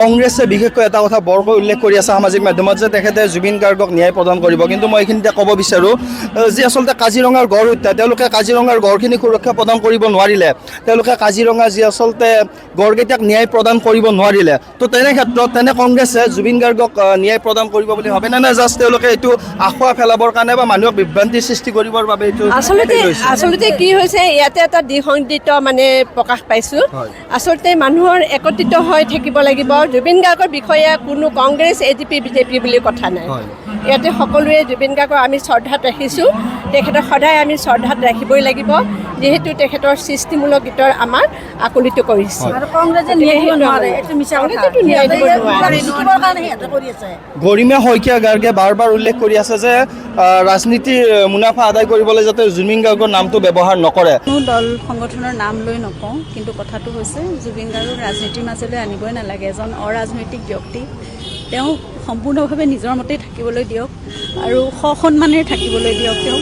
কংগ্ৰেছে বিশেষকৈ এটা কথা বৰকৈ উল্লেখ কৰি আছে সামাজিক মাধ্যমত যে তেখেতে জুবিন গাৰ্গক ন্যায় প্ৰদান কৰিব। কিন্তু মই এইখিনিতে ক'ব বিচাৰোঁ যে আচলতে কাজিৰঙাৰ গড় হত্যা, তেওঁলোকে কাজিৰঙাৰ গড়খিনি সুৰক্ষা প্ৰদান কৰিব নোৱাৰিলে, তেওঁলোকে কাজিৰঙা যি আচলতে গড়কেইটাক ন্যায় প্ৰদান কৰিব নোৱাৰিলে। তো তেনে ক্ষেত্ৰত তেনে কংগ্ৰেছে জুবিন গাৰ্গক ন্যায় প্ৰদান কৰিব বুলি ভাবেনে নে জাষ্ট তেওঁলোকে এইটো আখুৱা পেলাবৰ কাৰণে বা মানুহক বিভ্ৰান্তিৰ সৃষ্টি কৰিবৰ বাবে এইটো আচলতে কি হৈছে ইয়াতে এটা দ্বিসংগীত মানে প্ৰকাশ পাইছোঁ। আচলতে মানুহৰ একত্ৰিত হৈ থাকিব লাগিব। জুবিন গাৰ্গৰ বিষয়ে কোনো কংগ্ৰেছ ADP BJP বুলি কথা নাই। ইয়াতে সকলোৱে জুবিন গাৰ্গক আমি শ্ৰদ্ধাত ৰাখিছোঁ, তেখেতক সদায় আমি শ্ৰদ্ধাত ৰাখিবই লাগিব, যিহেতু তেখেতৰ সৃষ্টিমূলক গীতৰ আমাৰ আকুলিত কৰিছে। গৰিমা শইকীয়া গাৰ্গে বাৰ বাৰ উল্লেখ কৰি আছে যে ৰাজনীতিৰ মুনাফা আদায় কৰিবলৈ যাতে জুবিন গাৰ্গৰ নামটো ব্যৱহাৰ নকৰে। কোনো দল সংগঠনৰ নাম লৈ নকওঁ, কিন্তু কথাটো হৈছে জুবিন গাৰ্গক ৰাজনীতিৰ মাজলৈ আনিবই নালাগে। এজন অৰাজনৈতিক ব্যক্তি, তেওঁ সম্পূৰ্ণভাৱে নিজৰ মতেই থাকিবলৈ দিয়ক আৰু সসন্মানেৰে থাকিবলৈ দিয়ক। তেওঁ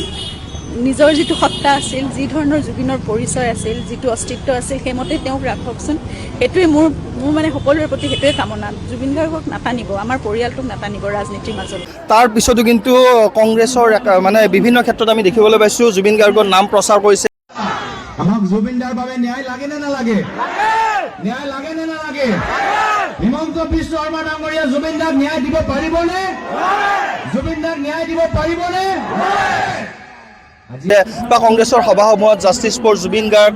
নিজৰ যিটো সত্তা আছিল, যি ধৰণৰ জুবিনৰ পৰিচয় আছিল, যিটো অস্তিত্ব আছিল, সেইমতে তেওঁক ৰাখকচোন। সেইটোৱে মোৰ মানে সকলোৰে প্ৰতি সেইটোৱে কামনা। জুবিন গাৰ্গক নাটানিব, আমাৰ পৰিয়ালটোক নাটানিব ৰাজনীতিৰ মাজত। তাৰ পিছতো কিন্তু কংগ্ৰেছৰ মানে বিভিন্ন ক্ষেত্ৰত আমি দেখিবলৈ পাইছোঁ জুবিন গাৰ্গৰ নাম প্ৰচাৰ কৰিছে। আমাক জুবিনদাৰ বাবে ন্যায় লাগে নে নালাগে? ন্যায় লাগে নে নালাগে? হিমন্ত বিশ্ব শৰ্মা ডাঙৰীয়া জুবিনদাক ন্যায় দিব পাৰিবনে? জুবিনদাক ন্যায় দিব পাৰিবনে? বা কংগ্ৰেছৰ সভাসমূহত জাষ্টিছ ফৰ জুবিন গাৰ্গ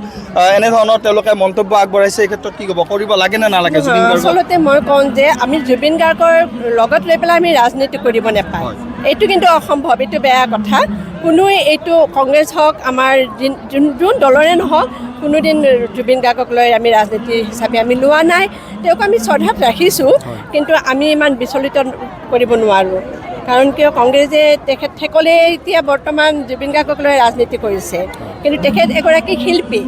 এনেধৰণৰ তেওঁলোকে মন্তব্য আগবঢ়াইছে। এই ক্ষেত্ৰত কি ক'ব, কৰিব লাগে নে নালাগে জুবিন গাৰ্গ? আচলতে মই কওঁ যে আমি জুবিন গাৰ্গৰ লগত লৈ পেলাই আমি ৰাজনীতি কৰিব নাপাওঁ, এইটো কিন্তু অসম্ভৱ, এইটো বেয়া কথা। কোনোৱে এইটো কংগ্ৰেছ হওক আমাৰ যোন দলৰে নহওক, কোনোদিন জুবিন গাৰ্গক লৈ আমি ৰাজনীতি হিচাপে আমি লোৱা নাই। তেওঁক আমি শ্ৰদ্ধাত ৰাখিছোঁ, কিন্তু আমি ইমান বিচলিত কৰিব নোৱাৰোঁ। কাৰণ কিয়, কংগ্ৰেছে তেখেতসকলে এতিয়া বৰ্তমান জুবিন গাৰ্গক লৈ ৰাজনীতি কৰিছে, কিন্তু তেখেত এগৰাকী শিল্পী,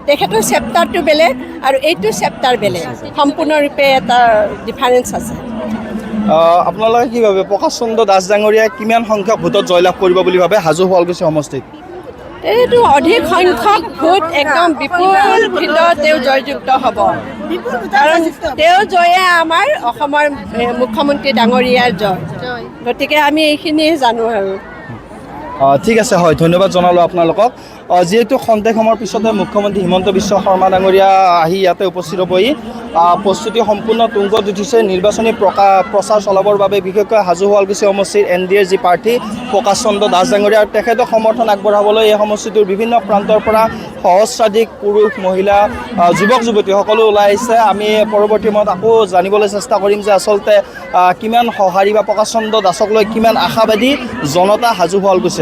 তেখেতৰ চেপ্টাৰটো বেলেগ আৰু এইটো চেপ্টাৰ বেলেগ, সম্পূৰ্ণৰূপে এটা ডিফাৰেঞ্চ আছে। আপোনালোকে কি ভাবে প্ৰকাশ চন্দ্ৰ দাস ডাঙৰীয়াই কিমান সংখ্যক ভোটত জয়লাভ কৰিব বুলি ভাবে হাজো শুৱালকুছি সমষ্টিত? এইটো অধিক সংখ্যক ভোট, একদম বিপুল ভিতৰত তেওঁ জয়যুক্ত হ'ব, কাৰণ তেওঁ জয়ে আমাৰ অসমৰ মুখ্যমন্ত্ৰী ডাঙৰীয়াৰ জয়। গতিকে আমি এইখিনিয়ে জানো আৰু। ঠিক আছে, হয়, ধন্যবাদ জনালোঁ আপোনালোকক। যিহেতু খন্তেক সময়ৰ পিছতে মুখ্যমন্ত্ৰী হিমন্ত বিশ্ব শৰ্মা ডাঙৰীয়া আহি ইয়াতে উপস্থিত হ'বহি, প্ৰস্তুতি সম্পূৰ্ণ তুংগত উঠিছে নিৰ্বাচনী প্ৰচাৰ চলাবৰ বাবে। বিশেষকৈ হাজো শুৱালকুছি সমষ্টিৰ NDAৰ যি প্ৰাৰ্থী প্ৰকাশ চন্দ্ৰ দাস ডাঙৰীয়া, তেখেতক সমৰ্থন আগবঢ়াবলৈ এই সমষ্টিটোৰ বিভিন্ন প্ৰান্তৰ পৰা সহস্ৰাধিক পুৰুষ, মহিলা, যুৱক যুৱতী সকলো ওলাই আহিছে। আমি পৰৱৰ্তী সময়ত আকৌ জানিবলৈ চেষ্টা কৰিম যে আচলতে কিমান সঁহাৰি বা প্ৰকাশ চন্দ্ৰ দাসক লৈ কিমান আশাবাদী জনতা হাজো শুৱালকুছি।